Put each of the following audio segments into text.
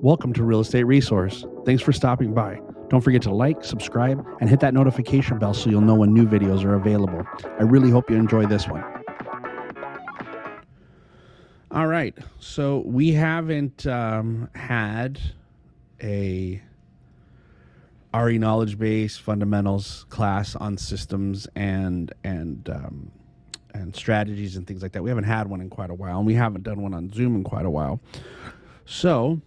Welcome to Real Estate Resource. Thanks for stopping by. Don't forget to like, subscribe, and hit that notification bell so you'll know when new videos are available. I really hope you enjoy this one. All right, so we haven't had a RE Knowledgebase fundamentals class on systems and strategies and things like that. We haven't had one in quite a while, and we haven't done one on Zoom in quite a while. So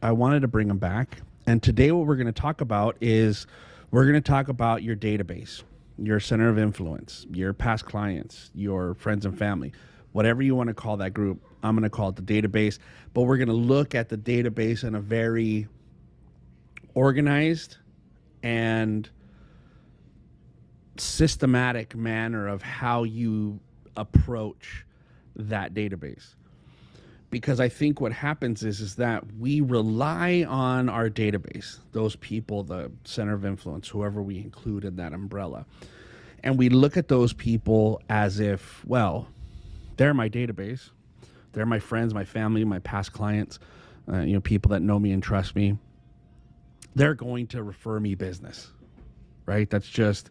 I wanted to bring them back. And today what we're going to talk about is we're going to talk about your database, your center of influence, your past clients, your friends and family, whatever you want to call that group. I'm going to call it the database, but we're going to look at the database in a very organized and systematic manner of how you approach that database. Because I think what happens is that we rely on our database, those people, the center of influence, whoever we include in that umbrella. And we look at those people as if, well, they're my database. They're my friends, my family, my past clients, people that know me and trust me. They're going to refer me business, right? That's just,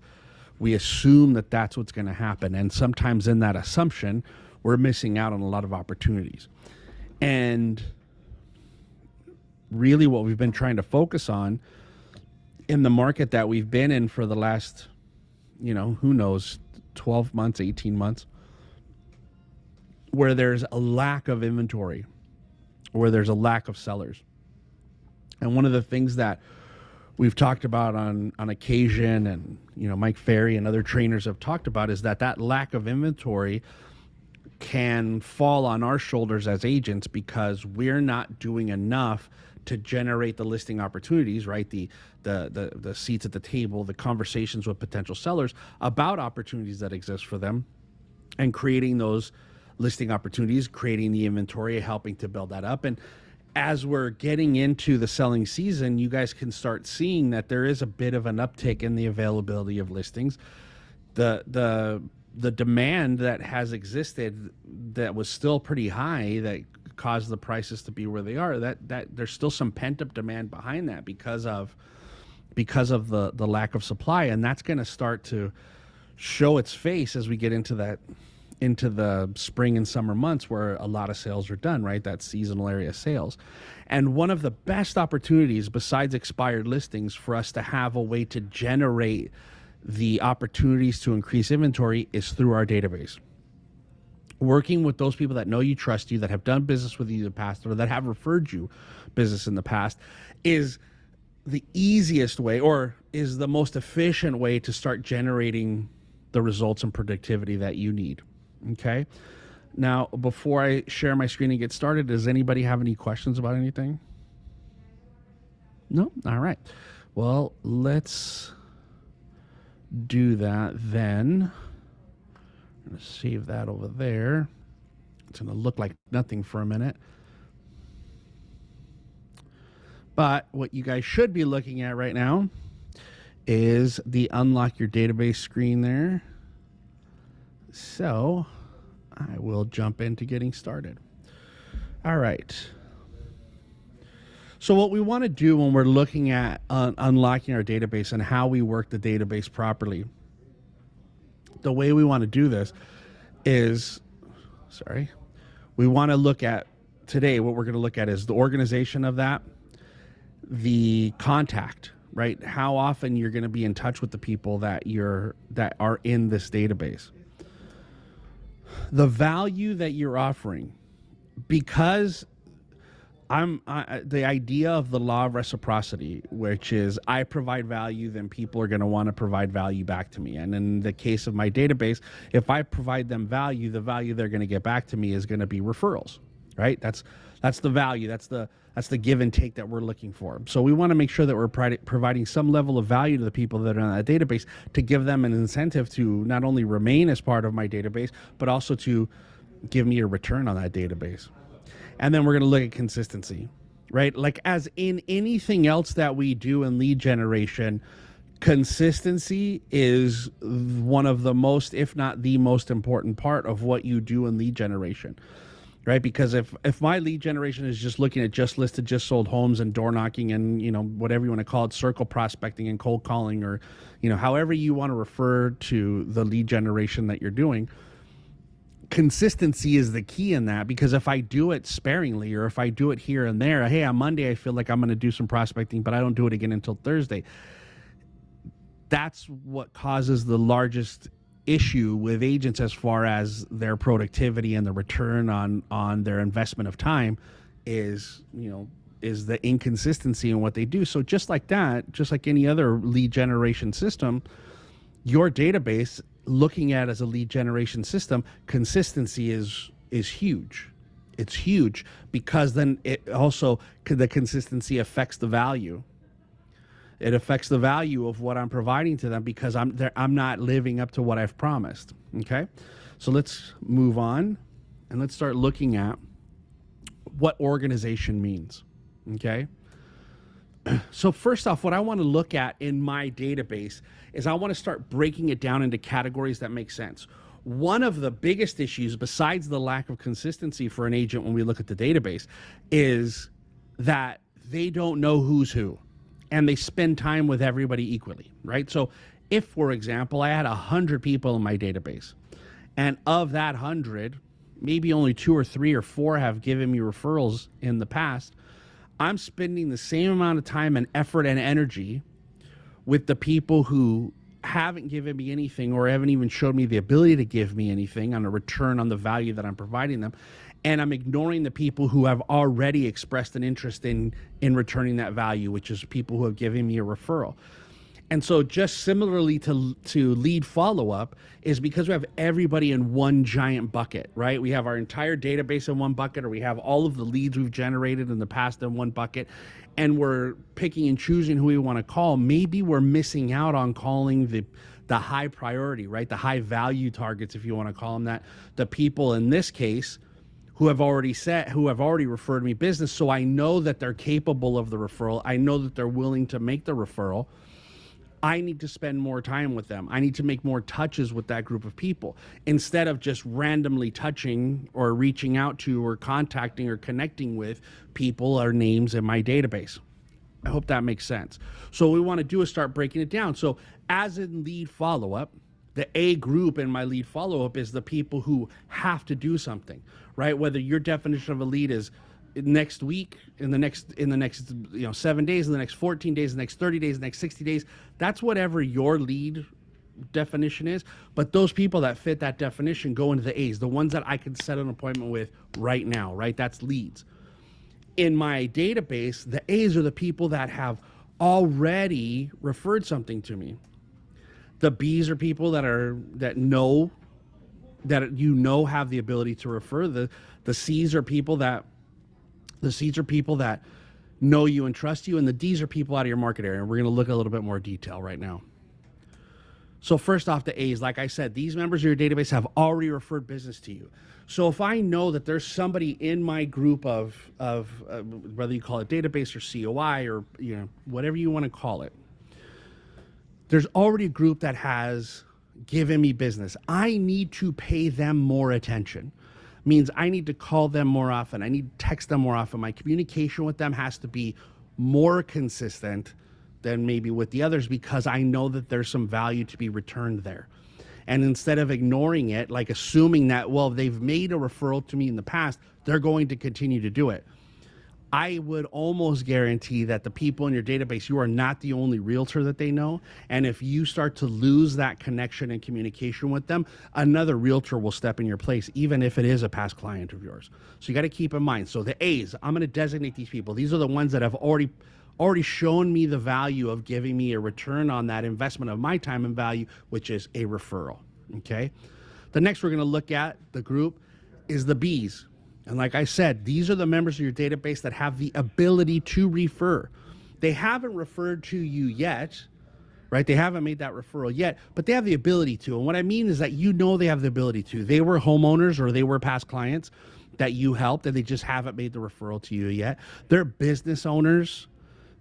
we assume that that's what's going to happen. And sometimes in that assumption, we're missing out on a lot of opportunities. And really what we've been trying to focus on in the market that we've been in for the last, who knows, 12 months, 18 months, where there's a lack of inventory, where there's a lack of sellers. And one of the things that we've talked about on occasion, and, Mike Ferry and other trainers have talked about, is that lack of inventory can fall on our shoulders as agents because we're not doing enough to generate the listing opportunities, right? The seats at the table, the conversations with potential sellers about opportunities that exist for them, and creating those listing opportunities, creating the inventory, helping to build that up. And as we're getting into the selling season, you guys can start seeing that there is a bit of an uptick in the availability of listings. The demand that has existed that was still pretty high, that caused the prices to be where they are, that there's still some pent-up demand behind that because of the lack of supply. And that's going to start to show its face as we get into the spring and summer months, where a lot of sales are done, right? That seasonal area sales. And one of the best opportunities besides expired listings for us to have a way to generate the opportunities to increase inventory is through our database. Working with those people that know you, trust you, that have done business with you in the past, or that have referred you business in the past, is the easiest way, or is the most efficient way, to start generating the results and productivity that you need. Okay. Now, before I share my screen and get started, does anybody have any questions about anything? No? All right. Well, let's do that then. I'm going to save that over there. It's going to look like nothing for a minute. But what you guys should be looking at right now is the unlock your database screen there. So I will jump into getting started. All right. So what we want to do when we're looking at unlocking our database and how we work the database properly, the way we want to do this is, we want to look at today, what we're going to look at is the organization of that, the contact, right? How often you're going to be in touch with the people that are in this database, the value that you're offering, because the idea of the law of reciprocity, which is I provide value, then people are going to want to provide value back to me. And in the case of my database, if I provide them value, the value they're going to get back to me is going to be referrals, right? That's the value. That's the give and take that we're looking for. So we want to make sure that we're providing some level of value to the people that are on that database, to give them an incentive to not only remain as part of my database, but also to give me a return on that database. And then we're going to look at consistency, right? Like, as in anything else that we do in lead generation, consistency is one of the most, if not the most important part of what you do in lead generation. right? Because if my lead generation is just looking at just listed, just sold homes and door knocking and, you know, whatever you want to call it, circle prospecting and cold calling, or, you know, however you want to refer to the lead generation that you're doing, consistency is the key in that. Because if I do it sparingly, or if I do it here and there, hey, on Monday I feel like I'm going to do some prospecting, but I don't do it again until Thursday, that's what causes the largest issue with agents as far as their productivity and the return on their investment of time is, you know, is the inconsistency in what they do. So just like that, just like any other lead generation system, your database, looking at as a lead generation system, consistency is huge. It's huge, because then it also, the consistency affects the value. It affects the value of what I'm providing to them, because I'm not living up to what I've promised. Okay, so let's move on and let's start looking at what organization means. Okay, so first off, what I want to look at in my database is I want to start breaking it down into categories that make sense. One of the biggest issues, besides the lack of consistency for an agent when we look at the database, is that they don't know who's who, and they spend time with everybody equally, right? So if, for example, I had 100 people in my database, and of that 100, maybe only 2 or 3 or 4 have given me referrals in the past, I'm spending the same amount of time and effort and energy with the people who haven't given me anything, or haven't even showed me the ability to give me anything on a return on the value that I'm providing them. And I'm ignoring the people who have already expressed an interest in returning that value, which is people who have given me a referral. And so just similarly to lead follow-up, is because we have everybody in one giant bucket, right? We have our entire database in one bucket, or we have all of the leads we've generated in the past in one bucket, and we're picking and choosing who we want to call. Maybe we're missing out on calling the high priority, right? The high value targets, if you want to call them that, the people in this case who have already referred me business. So I know that they're capable of the referral. I know that they're willing to make the referral. I need to spend more time with them. I need to make more touches with that group of people, instead of just randomly touching or reaching out to or contacting or connecting with people or names in my database. I hope that makes sense. So what we want to do is start breaking it down. So as in lead follow-up, the A group in my lead follow-up is the people who have to do something, right? Whether your definition of a lead is next week, in the next 7 days, in the next 14 days, the next 30 days, the next 60 days, that's whatever your lead definition is. But those people that fit that definition go into the A's, the ones that I can set an appointment with right now, right? That's leads. In my database, the A's are the people that have already referred something to me. The B's are people that have the ability to refer. The C's are people that know you and trust you, and the D's are people out of your market area. And we're going to look at a little bit more detail right now. So first off, the A's, like I said, these members of your database have already referred business to you. So if I know that there's somebody in my group of whether you call it database or COI or whatever you want to call it, there's already a group that has given me business. I need to pay them more attention. Means I need to call them more often. I need to text them more often. My communication with them has to be more consistent than maybe with the others, because I know that there's some value to be returned there. And instead of ignoring it, like assuming that, well, they've made a referral to me in the past, they're going to continue to do it. I would almost guarantee that the people in your database, you are not the only realtor that they know. And if you start to lose that connection and communication with them, another realtor will step in your place, even if it is a past client of yours. So you got to keep in mind. So the A's, I'm going to designate these people. These are the ones that have already shown me the value of giving me a return on that investment of my time and value, which is a referral. Okay. The next we're going to look at the group is the B's. And like I said, these are the members of your database that have the ability to refer. They haven't referred to you yet, right? They haven't made that referral yet, but they have the ability to. And what I mean is that they have the ability to. They were homeowners or they were past clients that you helped, and they just haven't made the referral to you yet. They're business owners.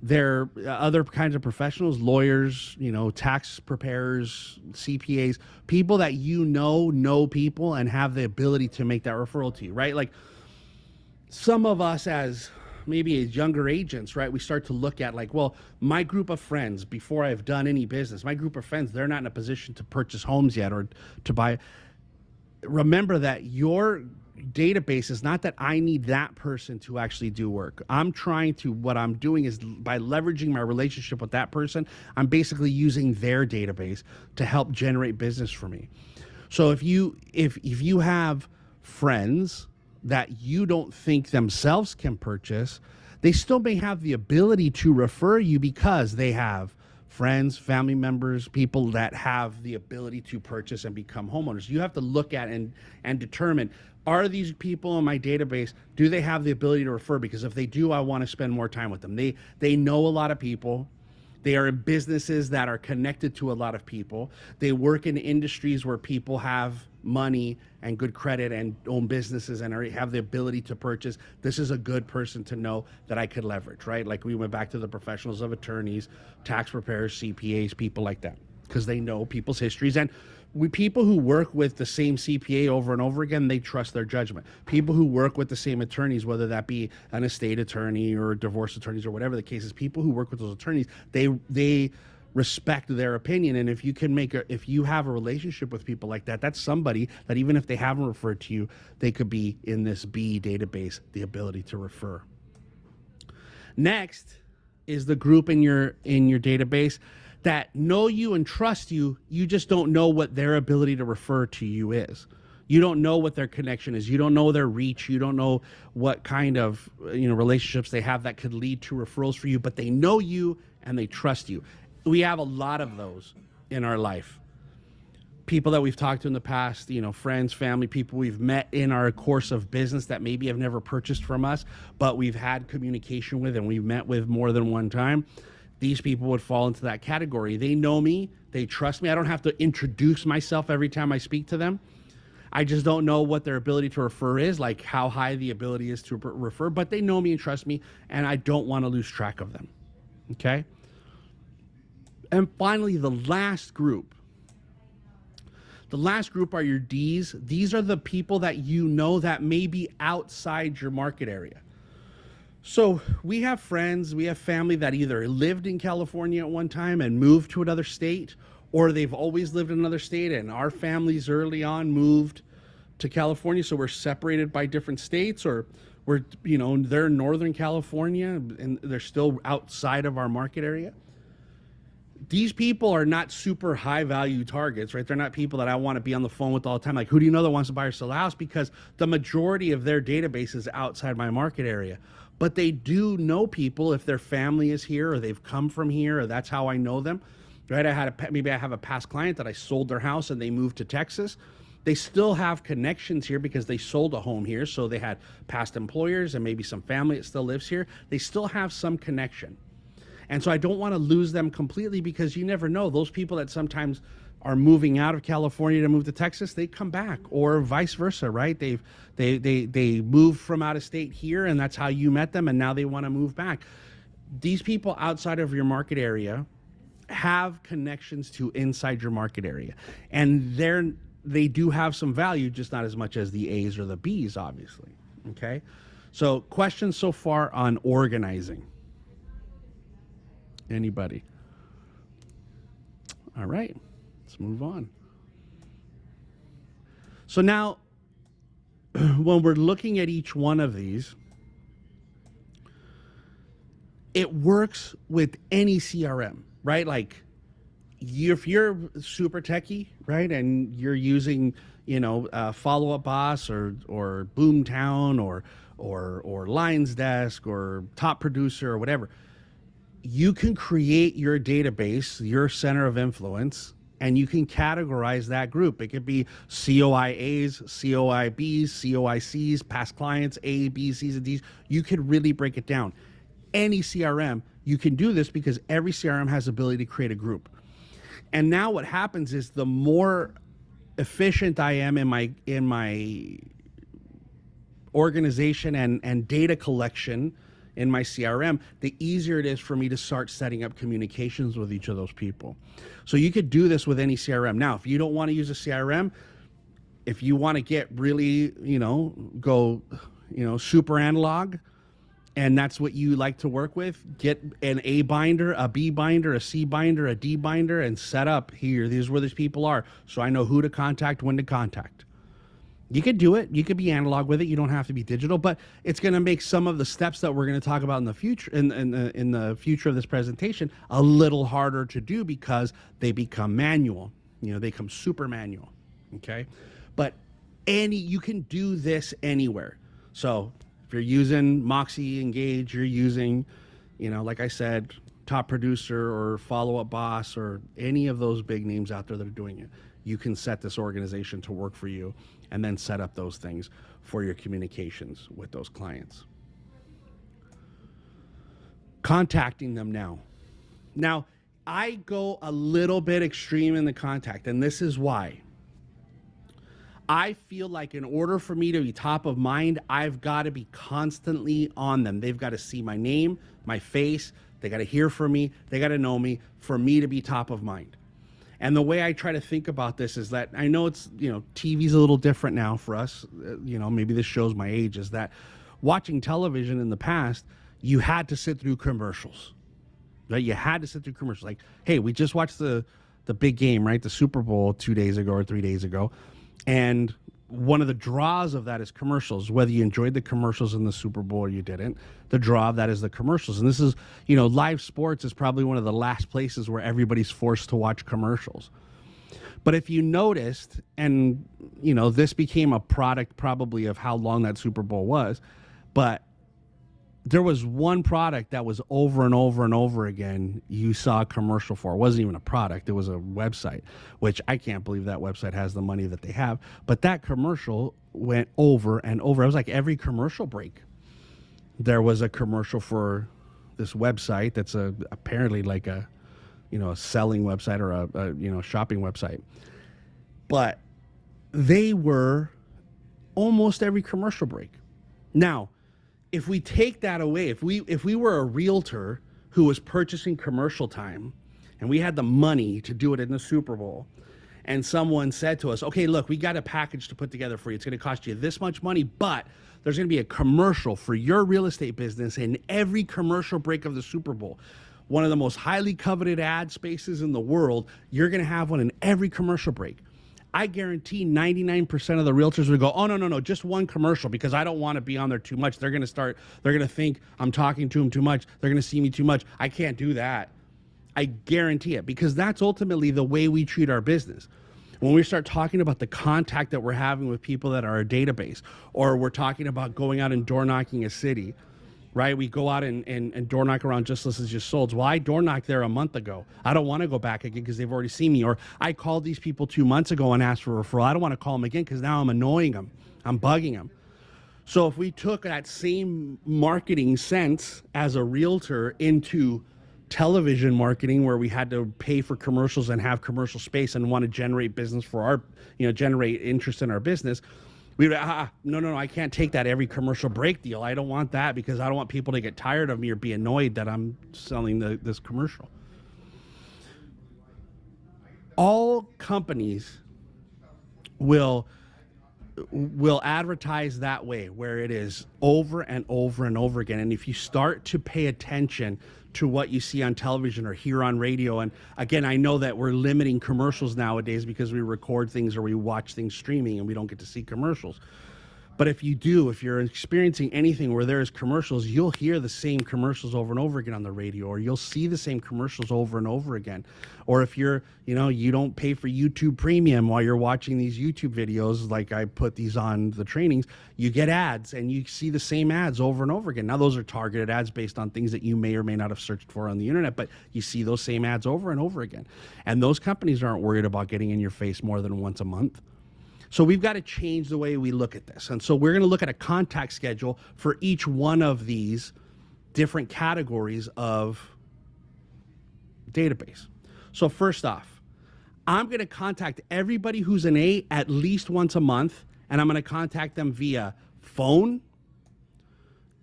They're other kinds of professionals, lawyers, tax preparers, CPAs, people that know people and have the ability to make that referral to you, right? Like, some of us as maybe as younger agents, right, we start to look at like, well, my group of friends, before I've done any business, my group of friends, they're not in a position to purchase homes yet or to buy. Remember that your database is not that I need that person to actually do work. What I'm doing is by leveraging my relationship with that person, I'm basically using their database to help generate business for me. So if you have friends that you don't think themselves can purchase, they still may have the ability to refer you because they have friends, family members, people that have the ability to purchase and become homeowners. You have to look at and determine, are these people in my database, do they have the ability to refer? Because if they do, I want to spend more time with them. They know a lot of people. They are in businesses that are connected to a lot of people. They work in industries where people have money and good credit and own businesses and have the ability to purchase. This is a good person to know that I could leverage, right? Like we went back to the professionals of attorneys, tax preparers, CPAs, people like that, because they know people's histories. And people who work with the same CPA over and over again, they trust their judgment. People who work with the same attorneys, whether that be an estate attorney or divorce attorneys or whatever the case is, people who work with those attorneys, they respect their opinion. And if you have a relationship with people like that, that's somebody that even if they haven't referred to you, they could be in this B database, the ability to refer. Next is the group in your database that know you and trust you. You just don't know what their ability to refer to you is. You don't know what their connection is. You don't know their reach. You don't know what kind of relationships they have that could lead to referrals for you, but they know you and they trust you. We have a lot of those in our life. People that we've talked to in the past, friends, family, people we've met in our course of business that maybe have never purchased from us, but we've had communication with and we've met with more than one time. These people would fall into that category. They know me. They trust me. I don't have to introduce myself every time I speak to them. I just don't know what their ability to refer is, like how high the ability is to refer, but they know me and trust me, and I don't want to lose track of them. Okay? And finally, the last group. The last group are your Ds. These are the people that you know that may be outside your market area. So we have friends, we have family that either lived in California at one time and moved to another state, or they've always lived in another state, and our families early on moved to California, so we're separated by different states, or they're in Northern California and they're still outside of our market area. These people are not super high value targets, right? They're not people that I want to be on the phone with all the time. Like, who do you know that wants to buy or sell a house? Because the majority of their database is outside my market area. But they do know people if their family is here or they've come from here, or that's how I know them, right? Maybe I have a past client that I sold their house and they moved to Texas. They still have connections here because they sold a home here. So they had past employers and maybe some family that still lives here. They still have some connection. And so I don't want to lose them completely, because you never know. Those people that sometimes are moving out of California to move to Texas, they come back, or vice versa, right? They moved from out of state here, and that's how you met them, and now they want to move back. These people outside of your market area have connections to inside your market area, and they do have some value, just not as much as the A's or the B's, obviously. Okay, so questions so far on organizing? Anybody? All right, let's move on. So now, when we're looking at each one of these, it works with any CRM, right? Like, if you're super techie, right, and you're using, Follow Up Boss or Boomtown or Lines Desk or Top Producer or whatever, you can create your database, your center of influence, and you can categorize that group. It could be COIAs, COIBs, COICs, past clients, A, B, C's, and D's. You could really break it down. Any CRM, you can do this because every CRM has the ability to create a group. And now what happens is, the more efficient I am in my organization and data collection in my CRM, the easier it is for me to start setting up communications with each of those people. So you could do this with any CRM. Now, if you don't want to use a CRM, if you want to get really, go super analog, and that's what you like to work with, get an A binder, a B binder, a C binder, a D binder, and set up here. These is where these people are, so I know who to contact, when to contact. You could do it. You could be analog with it. You don't have to be digital, but it's going to make some of the steps that we're going to talk about in the future, in the future of this presentation, a little harder to do because they become manual. They become super manual. Okay, but you can do this anywhere. So if you're using Moxie Engage, you're using, like I said, Top Producer or Follow Up Boss or any of those big names out there that are doing it. You can set this organization to work for you and then set up those things for your communications with those clients. Contacting them now. Now, I go a little bit extreme in the contact, and this is why. I feel like in order for me to be top of mind, I've got to be constantly on them. They've got to see my name, my face. They got to hear from me. They got to know me for me to be top of mind. And the way I try to think about this is that I know it's, TV's a little different now for us. Maybe this shows my age, is that watching television in the past, you had to sit through commercials, right? You had to sit through commercials. Like, hey, we just watched the big game, right? The Super Bowl 2 days ago or 3 days ago. And one of the draws of that is commercials. Whether you enjoyed the commercials in the Super Bowl or you didn't, the draw of that is the commercials. And this is, live sports is probably one of the last places where everybody's forced to watch commercials. But if you noticed, and, this became a product probably of how long that Super Bowl was, but there was one product that was over and over and over again you saw a commercial for. It wasn't even a product. It was a website, which I can't believe that website has the money that they have. But that commercial went over and over. It was like every commercial break, there was a commercial for this website that's apparently like a selling website or a shopping website. But they were almost every commercial break. Now, if we take that away, if we were a realtor who was purchasing commercial time and we had the money to do it in the Super Bowl, and someone said to us, okay, look, we got a package to put together for you. It's going to cost you this much money, but there's going to be a commercial for your real estate business in every commercial break of the Super Bowl. One of the most highly coveted ad spaces in the world. You're going to have one in every commercial break. I guarantee 99% of the realtors would go, oh, no, just one commercial, because I don't want to be on there too much. They're going to think I'm talking to them too much. They're going to see me too much. I can't do that. I guarantee it, because that's ultimately the way we treat our business. When we start talking about the contact that we're having with people that are a database, or we're talking about going out and door knocking a city, right? We go out and door knock around just listens, just solds. Well, I door knocked there a month ago. I don't want to go back again because they've already seen me. Or I called these people 2 months ago and asked for a referral. I don't want to call them again because now I'm annoying them. I'm bugging them. So if we took that same marketing sense as a realtor into television marketing, where we had to pay for commercials and have commercial space and want to generate business for our, generate interest in our business, we would, no, I can't take that every commercial break deal. I don't want that, because I don't want people to get tired of me or be annoyed that I'm selling this commercial. All companies will advertise that way, where it is over and over and over again. And if you start to pay attention to what you see on television or hear on radio, and again, I know that we're limiting commercials nowadays because we record things or we watch things streaming and we don't get to see commercials. But if you're experiencing anything where there is commercials, you'll hear the same commercials over and over again on the radio, or you'll see the same commercials over and over again. Or if you don't pay for YouTube Premium while you're watching these YouTube videos, like I put these on the trainings, you get ads and you see the same ads over and over again. Now, those are targeted ads based on things that you may or may not have searched for on the internet, but you see those same ads over and over again. And those companies aren't worried about getting in your face more than once a month. So we've got to change the way we look at this. And so we're going to look at a contact schedule for each one of these different categories of database. So first off, I'm going to contact everybody who's an A at least once a month, and I'm going to contact them via phone,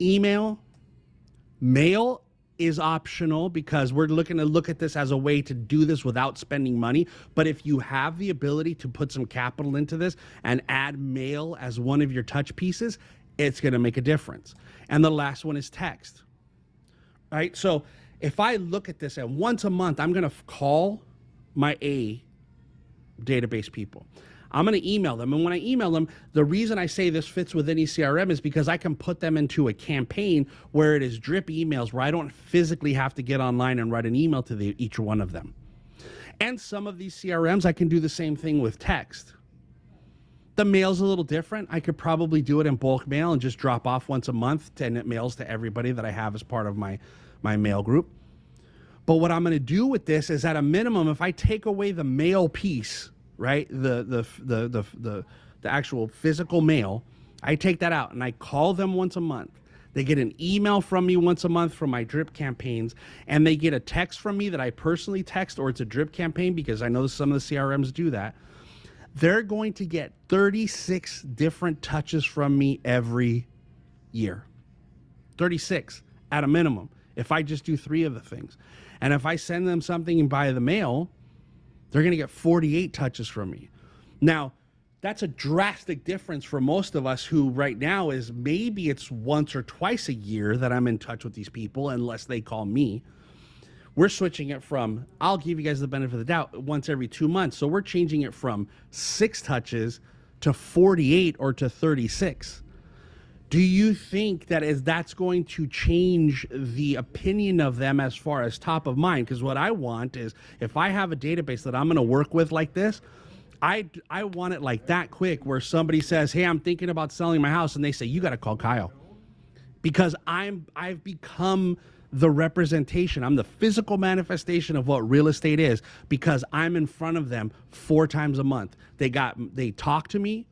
email, mail is optional, because we're looking to look at this as a way to do this without spending money. But if you have the ability to put some capital into this and add mail as one of your touch pieces, it's going to make a difference. And the last one is text, right? So if I look at this, and once a month, I'm going to call my A database people. I'm going to email them. And when I email them, the reason I say this fits with any CRM is because I can put them into a campaign where it is drip emails, where I don't physically have to get online and write an email to each one of them. And some of these CRMs, I can do the same thing with text. The mail's a little different. I could probably do it in bulk mail and just drop off once a month, 10 mails to everybody that I have as part of my mail group. But what I'm going to do with this is, at a minimum, if I take away the mail piece, right, the actual physical mail, I take that out and I call them once a month. They get an email from me once a month from my drip campaigns, and they get a text from me that I personally text, or it's a drip campaign because I know some of the CRMs do that. They're going to get 36 different touches from me every year. 36 at a minimum, if I just do 3 of the things. And if I send them something by the mail, they're going to get 48 touches from me. Now, that's a drastic difference for most of us, who right now is maybe it's once or twice a year that I'm in touch with these people, unless they call me. We're switching it from, I'll give you guys the benefit of the doubt, once every 2 months. So we're changing it from 6 touches to 48 or to 36. Do you think that that's going to change the opinion of them as far as top of mind? Because what I want is, if I have a database that I'm going to work with like this, I want it like that quick, where somebody says, hey, I'm thinking about selling my house, and they say, you got to call Kyle. Because I've become the representation. I'm the physical manifestation of what real estate is, because I'm in front of them 4 times a month. They talk to me.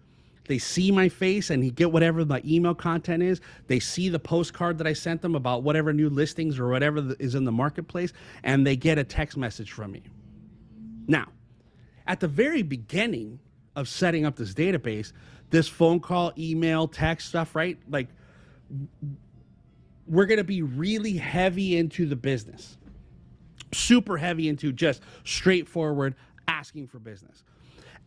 They see my face and get whatever my email content is. They see the postcard that I sent them about whatever new listings or whatever is in the marketplace, and they get a text message from me. Now, at the very beginning of setting up this database, this phone call, email, text stuff, right? Like, we're going to be really heavy into the business, super heavy into just straightforward asking for business.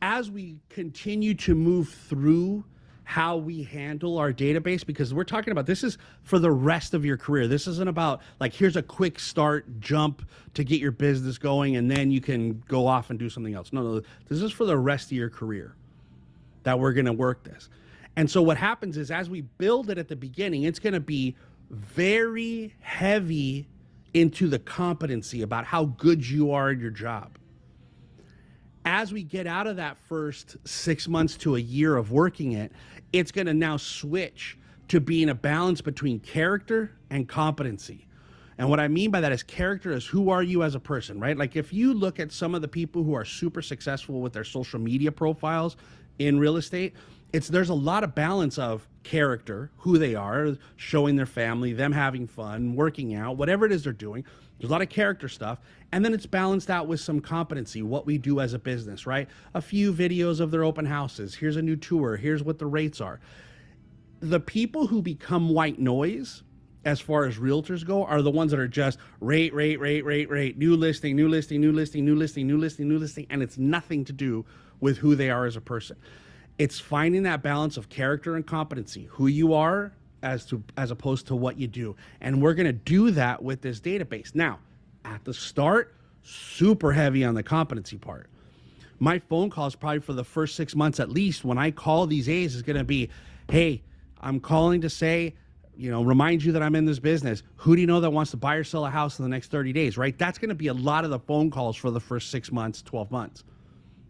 As we continue to move through how we handle our database, because we're talking about, this is for the rest of your career. This isn't about like, here's a quick start jump to get your business going and then you can go off and do something else. No, this is for the rest of your career that we're going to work this. And so what happens is, as we build it at the beginning, it's going to be very heavy into the competency about how good you are at your job. As we get out of that first 6 months to a year of working it, it's going to now switch to being a balance between character and competency. And what I mean by that is, character is, who are you as a person, right? Like, if you look at some of the people who are super successful with their social media profiles in real estate, there's a lot of balance of character, who they are, showing their family, them having fun, working out, whatever it is they're doing. There's a lot of character stuff. And then it's balanced out with some competency, what we do as a business, right? A few videos of their open houses. Here's a new tour. Here's what the rates are. The people who become white noise, as far as realtors go, are the ones that are just rate, new listing, new listing, new listing, new listing, new listing, new listing. And it's nothing to do with who they are as a person. It's finding that balance of character and competency, who you are as opposed to what you do. And we're going to do that with this database. Now, at the start, super heavy on the competency part. My phone calls probably for the first 6 months at least, when I call these A's, is going to be, hey, I'm calling to say, remind you that I'm in this business. Who do you know that wants to buy or sell a house in the next 30 days, right? That's going to be a lot of the phone calls for the first 6 months, 12 months.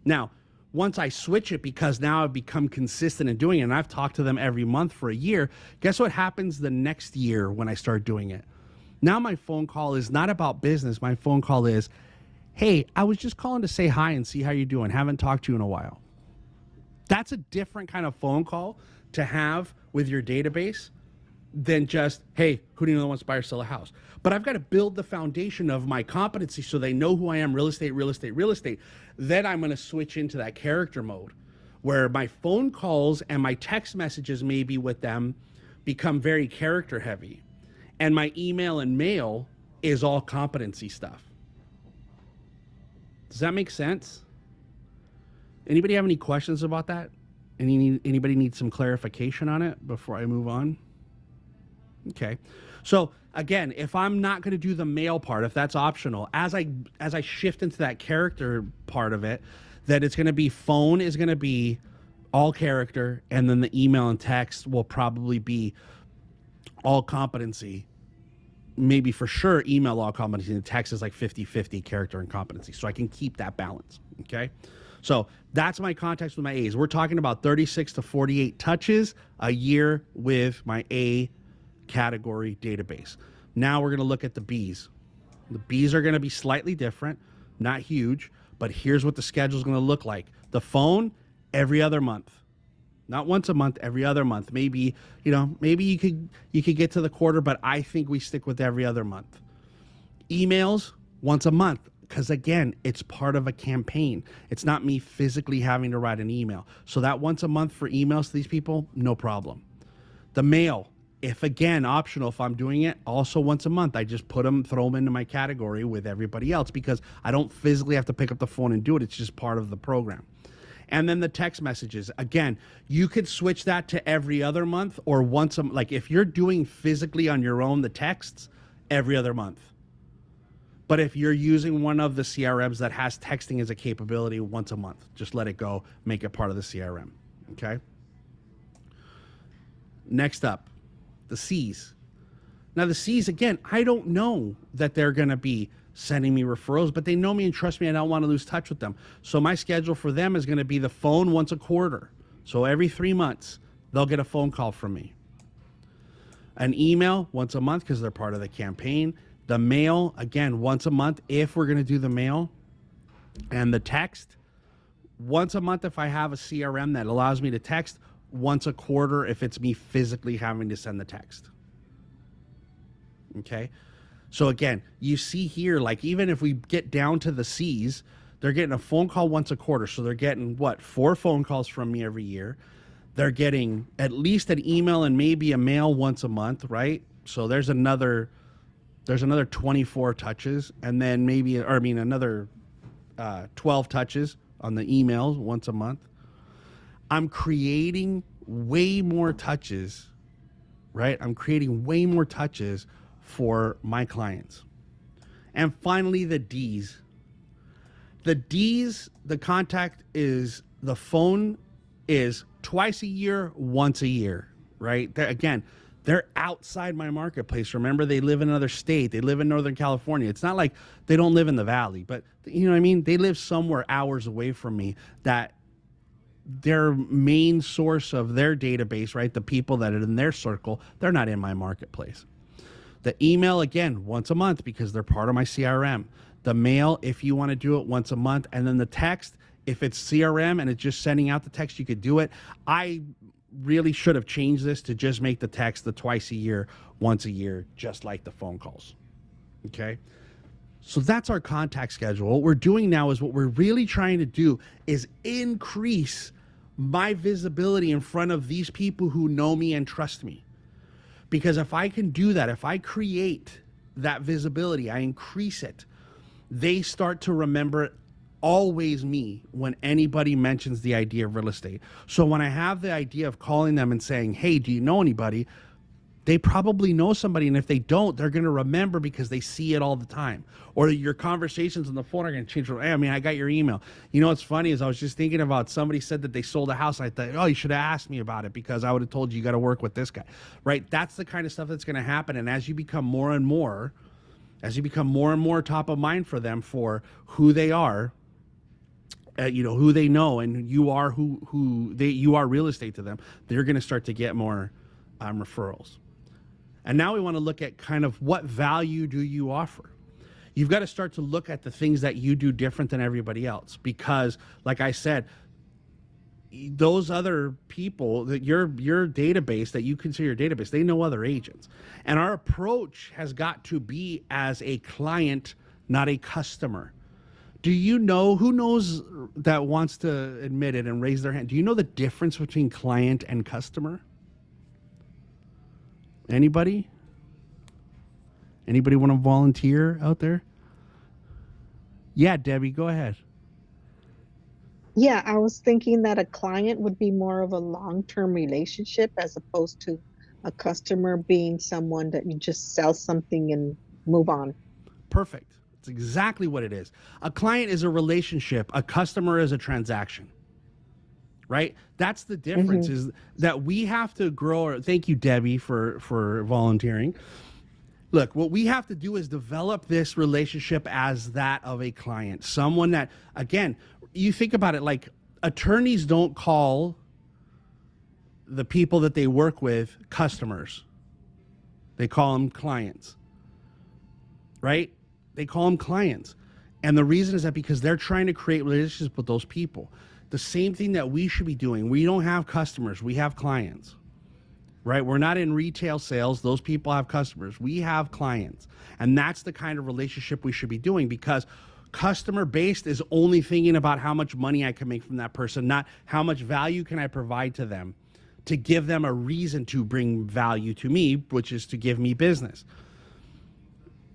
Now, once I switch it, because now I've become consistent in doing it, and I've talked to them every month for a year, guess what happens the next year when I start doing it? Now my phone call is not about business. My phone call is, hey, I was just calling to say hi and see how you're doing. Haven't talked to you in a while. That's a different kind of phone call to have with your database than just, hey, who do you know that wants to buy or sell a house? But I've got to build the foundation of my competency so they know who I am, real estate, real estate, real estate. Then I'm going to switch into that character mode where my phone calls and my text messages maybe with them become very character heavy. And my email and mail is all competency stuff. Does that make sense? Anybody have any questions about that? Anybody need some clarification on it before I move on? Okay. So again, if I'm not going to do the mail part, if that's optional, as I shift into that character part of it, that it's going to be phone is going to be all character, and then the email and text will probably be all competency. Maybe for sure email all competency, and text is like 50-50 character and competency. So I can keep that balance. Okay. So that's my context with my A's. We're talking about 36 to 48 touches a year with my A category database. Now we're going to look at the B's. The B's are going to be slightly different, not huge, but here's what the schedule is going to look like. The phone, every other month. Not once a month, every other month. Maybe, maybe you could get to the quarter, but I think we stick with every other month. Emails, once a month. Because again, it's part of a campaign. It's not me physically having to write an email. So that once a month for emails to these people, no problem. The mail, if again, optional, if I'm doing it, also once a month, I just throw them into my category with everybody else because I don't physically have to pick up the phone and do it. It's just part of the program. And then the text messages, again, you could switch that to every other month or once a month. Like if you're doing physically on your own, the texts, every other month. But if you're using one of the CRMs that has texting as a capability, once a month, just let it go, make it part of the CRM, okay? Next up, the C's. Now the C's, again, I don't know that they're gonna be sending me referrals, but they know me and trust me. I don't want to lose touch with them. So my schedule for them is gonna be the phone once a quarter. So every 3 months, they'll get a phone call from me. An email once a month because they're part of the campaign. The mail, again, once a month if we're going to do the mail. And the text, once a month if I have a CRM that allows me to text, once a quarter if it's me physically having to send the text. Okay? So again, you see here, like even if we get down to the C's, they're getting a phone call once a quarter. So they're getting, 4 phone calls from me every year. They're getting at least an email and maybe a mail once a month, right? So there's another 24 touches, and then another 12 touches on the emails once a month. I'm creating way more touches, right? I'm creating way more touches for my clients. And finally, the D's. The D's, the contact is, the phone is twice a year, once a year, right? They're outside my marketplace. Remember, they live in another state. They live in Northern California. It's not like they don't live in the valley, but you know what I mean? They live somewhere hours away from me that their main source of their database, right? The people that are in their circle, they're not in my marketplace. The email, again, once a month because they're part of my CRM. The mail, if you want to do it once a month. And then the text, if it's CRM and it's just sending out the text, you could do it. I really should have changed this to just make the text the twice a year, once a year, just like the phone calls. Okay. So that's our contact schedule. What we're doing now is what we're really trying to do is increase my visibility in front of these people who know me and trust me. Because if I can do that, if I create that visibility, I increase it, they start to remember always me when anybody mentions the idea of real estate. So when I have the idea of calling them and saying, hey, do you know anybody? They probably know somebody. And if they don't, they're going to remember because they see it all the time. Or your conversations on the phone are going to change. Hey, I got your email. You know, what's funny is I was just thinking about somebody said that they sold a house. I thought, oh, you should have asked me about it because I would have told you got to work with this guy, right? That's the kind of stuff that's going to happen. And as you become more and more top of mind for them for who they are, who they know, and you are you are real estate to them, they're going to start to get more referrals. And now we want to look at kind of what value do you offer? You've got to start to look at the things that you do different than everybody else, because like I said, those other people that your database that you consider your database, they know other agents. And our approach has got to be as a client, not a customer. Do you know, who knows that wants to admit it and raise their hand? Do you know the difference between client and customer? Anybody? Anybody want to volunteer out there? Yeah, Debbie, go ahead. Yeah, I was thinking that a client would be more of a long-term relationship as opposed to a customer being someone that you just sell something and move on. Perfect. It's exactly what it is. A client is a relationship, a customer is a transaction, right? That's the difference, Hmm. is that we have to grow. Thank you, Debbie, for volunteering. Look, what we have to do is develop this relationship as that of a client, someone that, again, you think about it, like attorneys don't call the people that they work with customers, they call them clients, right? They call them clients. And the reason is that because they're trying to create relationships with those people. The same thing that we should be doing. We don't have customers, we have clients, right? We're not in retail sales. Those people have customers. We have clients. And that's the kind of relationship we should be doing, because customer based is only thinking about how much money I can make from that person, not how much value can I provide to them to give them a reason to bring value to me, which is to give me business.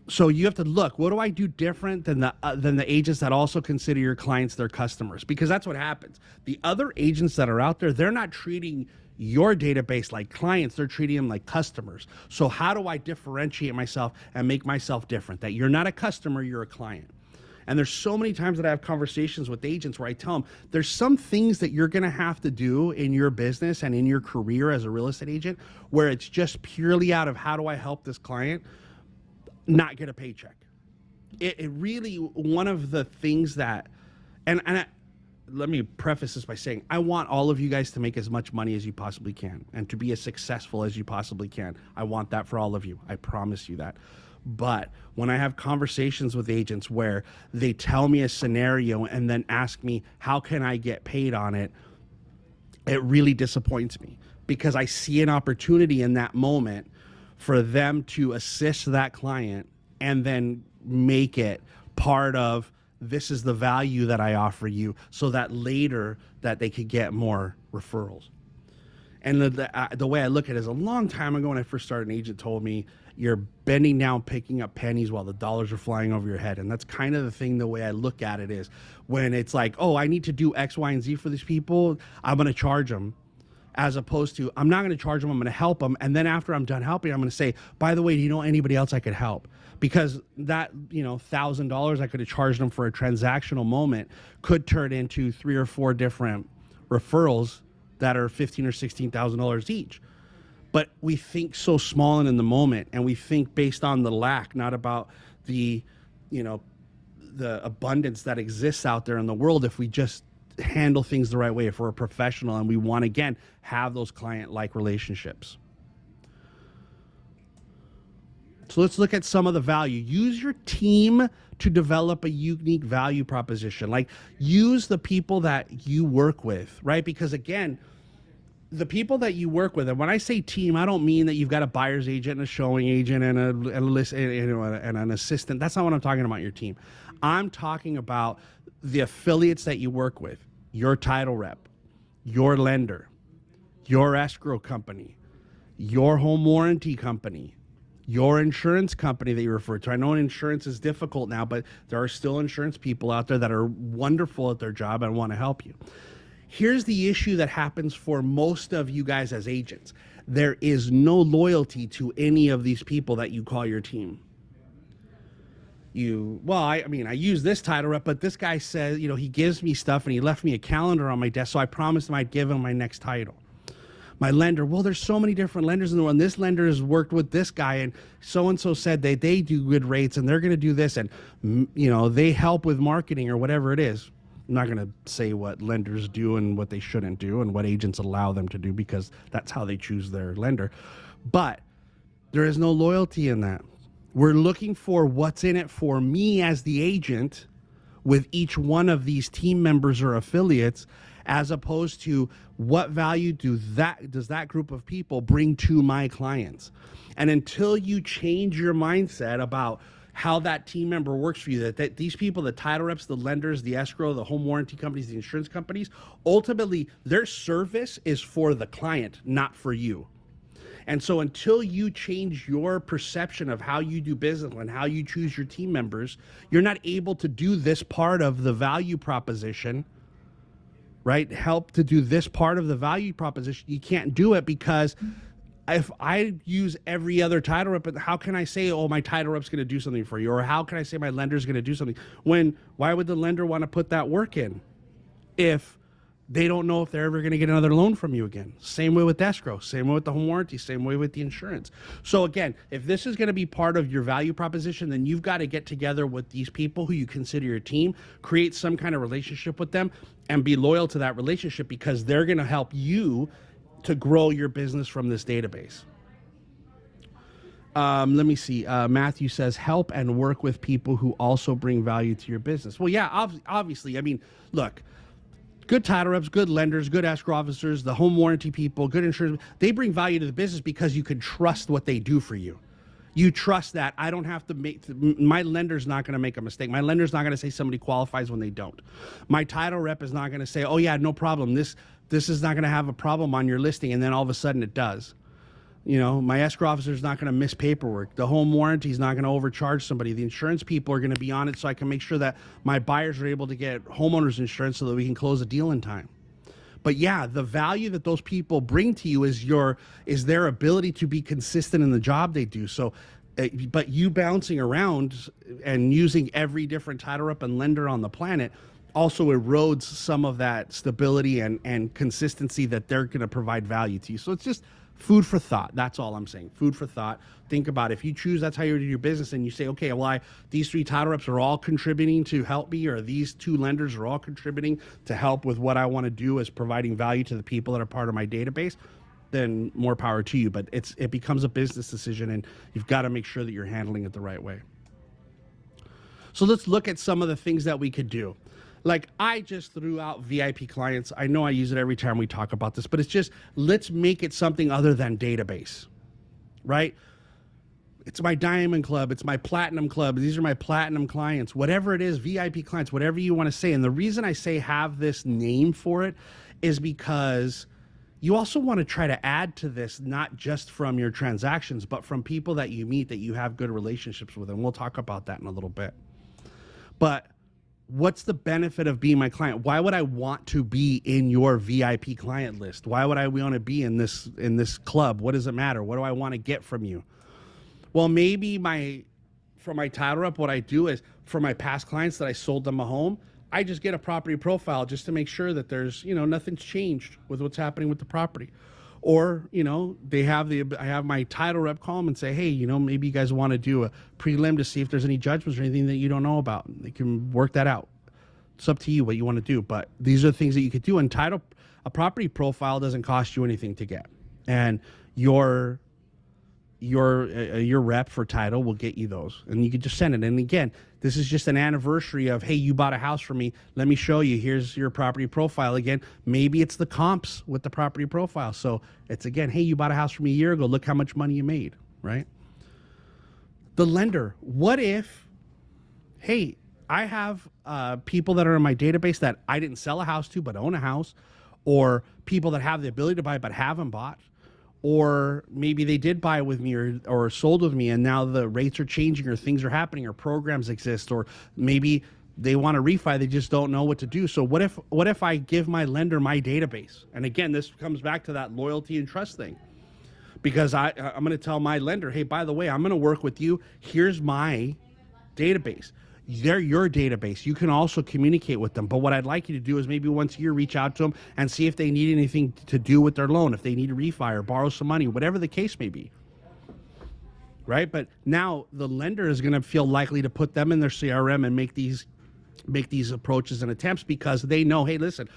So you have to look, what do I do different than the agents that also consider your clients their customers? Because that's what happens. The other agents that are out there, they're not treating your database like clients, they're treating them like customers. So how do I differentiate myself and make myself different? That you're not a customer, you're a client. And there's so many times that I have conversations with agents where I tell them there's some things that you're going to have to do in your business and in your career as a real estate agent where it's just purely out of how do I help this client not get a paycheck. It really, one of the things that, let me preface this by saying, I want all of you guys to make as much money as you possibly can and to be as successful as you possibly can. I want that for all of you. I promise you that. But when I have conversations with agents where they tell me a scenario and then ask me, how can I get paid on it? It really disappoints me because I see an opportunity in that moment for them to assist that client and then make it part of, this is the value that I offer you, so that later that they could get more referrals. And the way I look at it is, a long time ago when I first started, an agent told me, you're bending down, picking up pennies while the dollars are flying over your head. And that's kind of the thing, the way I look at it is, when it's like, oh, I need to do X, Y, and Z for these people, I'm going to charge them. As opposed to, I'm not going to charge them, I'm going to help them. And then after I'm done helping, I'm going to say, by the way, do you know anybody else I could help? Because that, $1,000 I could have charged them for a transactional moment could turn into 3 or 4 different referrals that are $15,000 or $16,000 each. But we think so small and in the moment, and we think based on the lack, not about the, the abundance that exists out there in the world. If we just handle things the right way, if we're a professional and we want, again, have those client-like relationships. So let's look at some of the value. Use your team to develop a unique value proposition. Like, use the people that you work with, right? Because again, the people that you work with, and when I say team, I don't mean that you've got a buyer's agent and a showing agent and a list and an assistant. That's not what I'm talking about, your team. I'm talking about the affiliates that you work with, your title rep, your lender, your escrow company, your home warranty company, your insurance company that you refer to. I know insurance is difficult now, but there are still insurance people out there that are wonderful at their job and want to help you. Here's the issue that happens for most of you guys as agents. There is no loyalty to any of these people that you call your team. I use this title rep, but this guy says, he gives me stuff and he left me a calendar on my desk, so I promised him I'd give him my next title. My lender, well, there's so many different lenders in the world. And this lender has worked with this guy, and so said they do good rates and they're going to do this, and they help with marketing or whatever it is. I'm not going to say what lenders do and what they shouldn't do and what agents allow them to do, because that's how they choose their lender. But there is no loyalty in that. We're looking for what's in it for me as the agent with each one of these team members or affiliates, as opposed to what value does that group of people bring to my clients. And until you change your mindset about how that team member works for you, that these people, the title reps, the lenders, the escrow, the home warranty companies, the insurance companies, ultimately their service is for the client, not for you. And so until you change your perception of how you do business and how you choose your team members, you're not able to do this part of the value proposition right? Help to do this part of the value proposition. You can't do it because if I use every other title rep, how can I say, oh, my title rep's going to do something for you? Or how can I say my lender's going to do something? Why would the lender want to put that work in if they don't know if they're ever going to get another loan from you again? Same way with escrow, same way with the home warranty, same way with the insurance. So again, if this is going to be part of your value proposition, then you've got to get together with these people who you consider your team, create some kind of relationship with them, and be loyal to that relationship, because they're going to help you to grow your business from this database. Let me see. Matthew says, help and work with people who also bring value to your business. Well, yeah, obviously. I mean, look, good title reps, good lenders, good escrow officers, the home warranty people, good insurance, they bring value to the business because you can trust what they do for you. You trust that I don't have to my lender's not going to make a mistake. My lender's not going to say somebody qualifies when they don't. My title rep is not going to say, oh yeah, no problem. This is not going to have a problem on your listing. And then all of a sudden it does. You know, my escrow officer is not going to miss paperwork. The home warranty is not going to overcharge somebody. The insurance people are going to be on it so I can make sure that my buyers are able to get homeowners insurance so that we can close a deal in time. But yeah, the value that those people bring to you is their ability to be consistent in the job they do. So, but you bouncing around and using every different title rep and lender on the planet also erodes some of that stability and consistency that they're going to provide value to you. So it's just food for thought. That's all I'm saying. Food for thought. Think about it. If you choose that's how you do your business, and you say, okay, well, these 3 title reps are all contributing to help me, or these 2 lenders are all contributing to help with what I want to do as providing value to the people that are part of my database, then more power to you. But it becomes a business decision, and you've got to make sure that you're handling it the right way. So let's look at some of the things that we could do. Like, I just threw out VIP clients. I know I use it every time we talk about this, but it's just, let's make it something other than database, right? It's my diamond club. It's my platinum club. These are my platinum clients, whatever it is, VIP clients, whatever you want to say. And the reason I say have this name for it is because you also want to try to add to this, not just from your transactions, but from people that you meet that you have good relationships with. And we'll talk about that in a little bit. But what's the benefit of being my client? Why would I want to be in your VIP client list? Why would I want to be in this club? What does it matter? What do I want to get from you? Well, maybe for my title rep, what I do is, for my past clients that I sold them a home, I just get a property profile just to make sure that there's, nothing's changed with what's happening with the property. Or, I have my title rep call them and say, hey, maybe you guys want to do a prelim to see if there's any judgments or anything that you don't know about. They can work that out. It's up to you what you want to do. But these are things that you could do. And a property profile doesn't cost you anything to get. And your rep for title will get you those, and you can just send it. And again, this is just an anniversary of, hey, you bought a house from me. Let me show you. Here's your property profile. Again, maybe it's the comps with the property profile. So it's, again, hey, you bought a house from me a year ago. Look how much money you made, right? The lender. What if, hey, I have people that are in my database that I didn't sell a house to but own a house, or people that have the ability to buy but haven't bought. Or maybe they did buy with me or sold with me, and now the rates are changing, or things are happening, or programs exist, or maybe they want to refi, they just don't know what to do. So what if I give my lender my database? And again, this comes back to that loyalty and trust thing, because I'm going to tell my lender, hey, by the way, I'm going to work with you. Here's my database. They're your database. You can also communicate with them. But what I'd like you to do is maybe once a year reach out to them and see if they need anything to do with their loan, if they need to refi or borrow some money, whatever the case may be. Right? But now the lender is going to feel likely to put them in their CRM and make these approaches and attempts, because they know, hey, listen,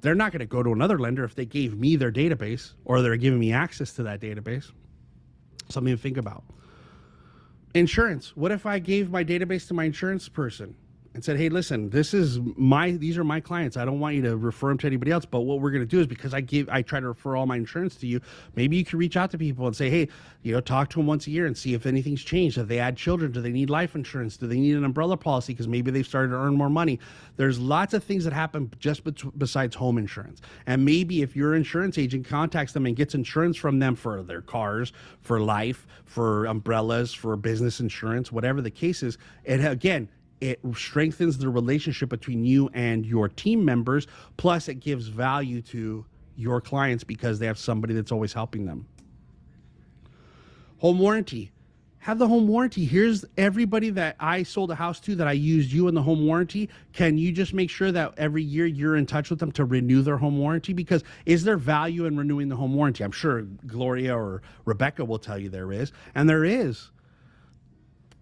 they're not going to go to another lender if they gave me their database, or they're giving me access to that database. Something to think about. Insurance. What if I gave my database to my insurance person and said, hey, listen, these are my clients. I don't want you to refer them to anybody else. But what we're going to do is, because I try to refer all my insurance to you, maybe you can reach out to people and say, hey, talk to them once a year and see if anything's changed. Have they had children? Do they need life insurance? Do they need an umbrella policy? Because maybe they've started to earn more money. There's lots of things that happen just besides home insurance. And maybe if your insurance agent contacts them and gets insurance from them for their cars, for life, for umbrellas, for business insurance, whatever the case is, it again, it strengthens the relationship between you and your team members. Plus, it gives value to your clients because they have somebody that's always helping them. Home warranty. Have the home warranty. Here's everybody that I sold a house to that I used you in the home warranty. Can you just make sure that every year you're in touch with them to renew their home warranty? Because is there value in renewing the home warranty? I'm sure Gloria or Rebecca will tell you there is, and there is.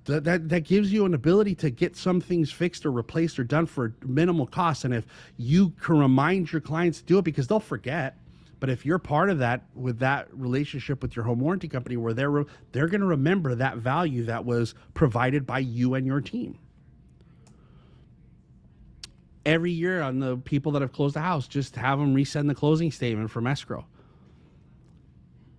That gives you an ability to get some things fixed or replaced or done for minimal cost. And if you can remind your clients to do it, because they'll forget. But if you're part of that, with that relationship with your home warranty company, where they're going to remember that value that was provided by you and your team. Every year on the people that have closed the house, just have them resend the closing statement from escrow.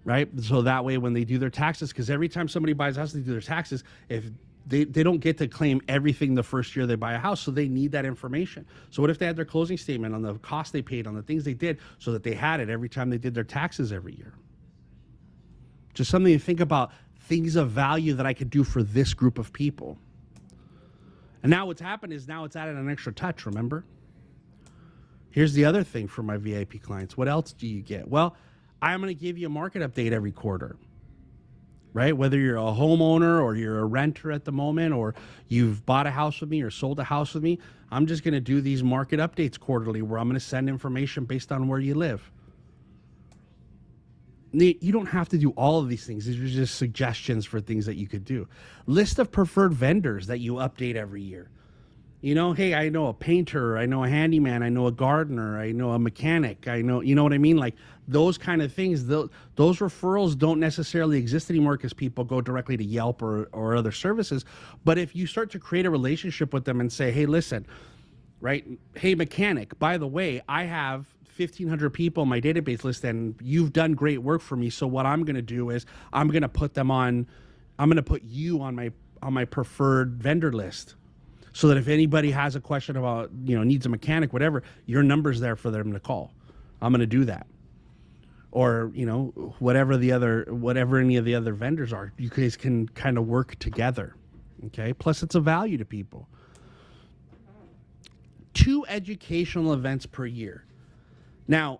Right? So that way when they do their taxes, because every time somebody buys a house, they do their taxes. If they don't get to claim everything the first year they buy a house, so they need that information. So what if they had their closing statement on the cost they paid, on the things they did, so that they had it every time they did their taxes every year? Just something to think about, things of value that I could do for this group of people. And now what's happened is now it's added an extra touch, remember? Here's the other thing for my VIP clients. What else do you get? Well, I'm going to give you a market update every quarter, right? Whether you're a homeowner or you're a renter at the moment, or you've bought a house with me or sold a house with me, I'm just going to do these market updates quarterly where I'm going to send information based on where you live. You don't have to do all of these things. These are just suggestions for things that you could do. List of preferred vendors that you update every year. You know, hey, I know a painter, I know a handyman, I know a gardener, I know a mechanic, I know, you know what I mean? Like those kind of things, those referrals don't necessarily exist anymore because people go directly to Yelp or other services. But if you start to create a relationship with them and say, hey, listen, right? Hey, mechanic, by the way, I have 1,500 people on my database list and you've done great work for me. So what I'm going to do is I'm going to put you on my preferred vendor list. So that if anybody has a question about, needs a mechanic, whatever, your number's there for them to call. I'm going to do that. Or, whatever any of the other vendors are, you guys can kind of work together. Okay. Plus it's a value to people. 2 educational events per year. Now,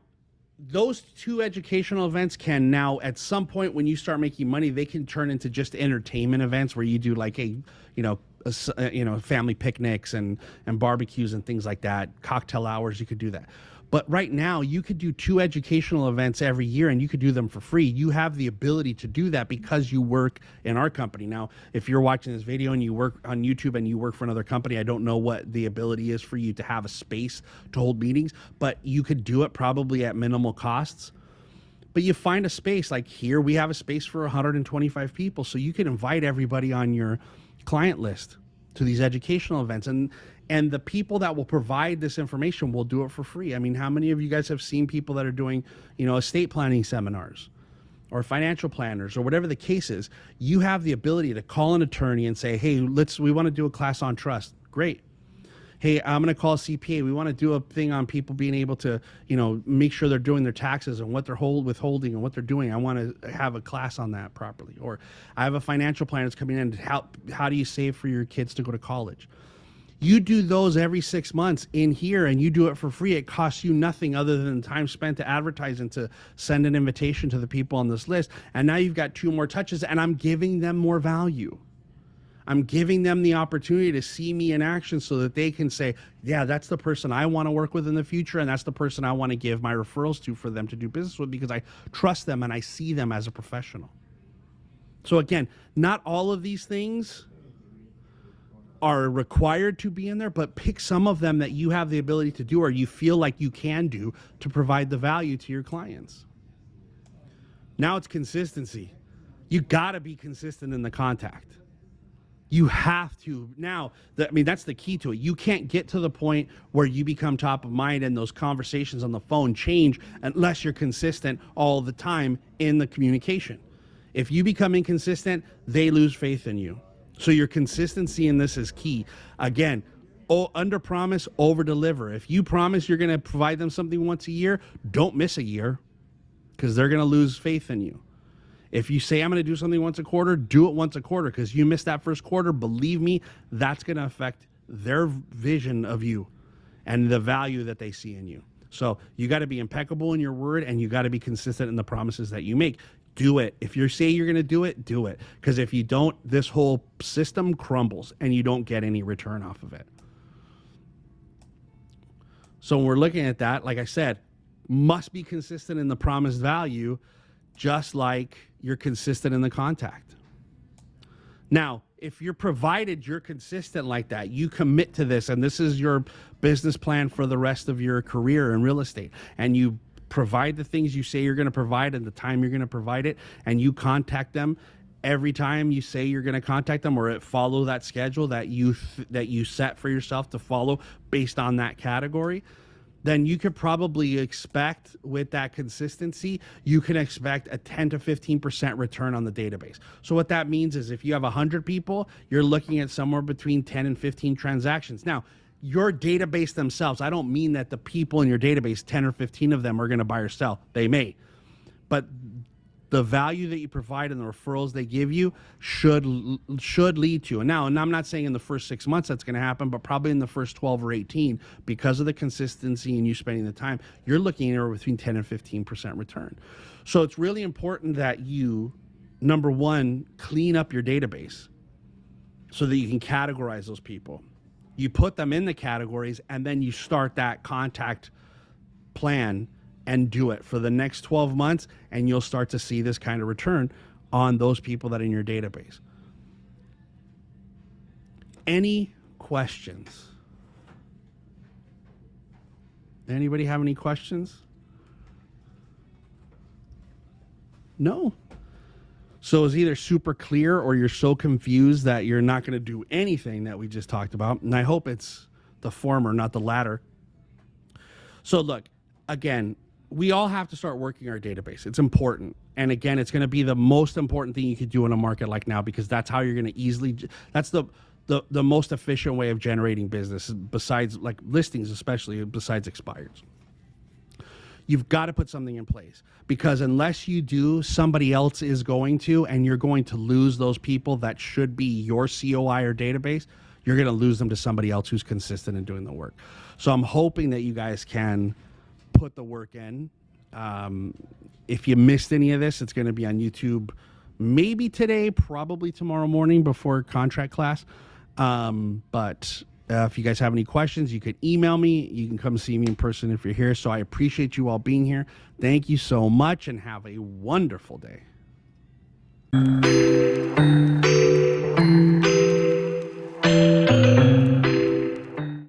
those 2 educational events can now, at some point when you start making money, they can turn into just entertainment events where you do like family picnics and barbecues and things like that, cocktail hours. You could do that. But right now you could do 2 educational events every year and you could do them for free. You have the ability to do that because you work in our company. Now, if you're watching this video and you work on YouTube and you work for another company, I don't know what the ability is for you to have a space to hold meetings, but you could do it probably at minimal costs. But you find a space like here, we have a space for 125 people. So you can invite everybody on your client list to these educational events, and the people that will provide this information will do it for free. I mean, how many of you guys have seen people that are doing, estate planning seminars or financial planners or whatever the case is? You have the ability to call an attorney and say, hey, we want to do a class on trust. Great. Hey, I'm going to call a CPA. We want to do a thing on people being able to, make sure they're doing their taxes and what they're withholding and what they're doing. I want to have a class on that properly. Or I have a financial planner that's coming in to help. How do you save for your kids to go to college? You do those every 6 months in here and you do it for free. It costs you nothing other than time spent to advertise and to send an invitation to the people on this list. And now you've got 2 more touches and I'm giving them more value. I'm giving them the opportunity to see me in action so that they can say, yeah, that's the person I want to work with in the future. And that's the person I want to give my referrals to for them to do business with because I trust them and I see them as a professional. So again, not all of these things are required to be in there, but pick some of them that you have the ability to do or you feel like you can do to provide the value to your clients. Now it's consistency. You got to be consistent in the contact. You have to. Now, that's the key to it. You can't get to the point where you become top of mind and those conversations on the phone change unless you're consistent all the time in the communication. If you become inconsistent, they lose faith in you. So your consistency in this is key. Again, under promise, over deliver. If you promise you're going to provide them something once a year, don't miss a year because they're going to lose faith in you. If you say I'm going to do something once a quarter, do it once a quarter because you missed that first quarter. Believe me, that's going to affect their vision of you and the value that they see in you. So you got to be impeccable in your word, and you got to be consistent in the promises that you make. Do it. If you say you're going to do it, do it. Because if you don't, this whole system crumbles and you don't get any return off of it. So when we're looking at that, like I said, must be consistent in the promised value, just like you're consistent in the contact. Now, if you're provided you're consistent like that, you commit to this, and this is your business plan for the rest of your career in real estate, and you provide the things you say you're going to provide and the time you're going to provide it, and you contact them every time you say you're going to contact them, or follow that schedule that you set for yourself to follow based on that category, then you could probably expect, with that consistency, you can expect a 10 to 15% return on the database. So what that means is if you have 100 people, you're looking at somewhere between 10 and 15 transactions. Now, your database themselves, I don't mean that the people in your database, 10 or 15 of them are going to buy or sell. They may. But the value that you provide and the referrals they give you should lead to. And I'm not saying in the first 6 months that's going to happen, but probably in the first 12 or 18, because of the consistency and you spending the time, you're looking at between 10 and 15% return. So it's really important that you, number one, clean up your database so that you can categorize those people. You put them in the categories, and then you start that contact plan and do it for the next 12 months, and you'll start to see this kind of return on those people that are in your database. Any questions? Anybody have any questions? No? So it's either super clear or you're so confused that you're not going to do anything that we just talked about. And I hope it's the former, not the latter. So look, again, we all have to start working our database. It's important. And again, it's going to be the most important thing you could do in a market like now, because that's how you're going to that's the most efficient way of generating business, besides like listings, especially besides expireds. You've got to put something in place, because unless you do, somebody else is going to, and you're going to lose those people that should be your COI or database. You're going to lose them to somebody else who's consistent in doing the work. So I'm hoping that you guys can put the work in. If you missed any of this, it's going to be on YouTube maybe today, probably tomorrow morning before contract class. But if you guys have any questions, you can email me. You can come see me in person if you're here. So I appreciate you all being here. Thank you so much, and have a wonderful day.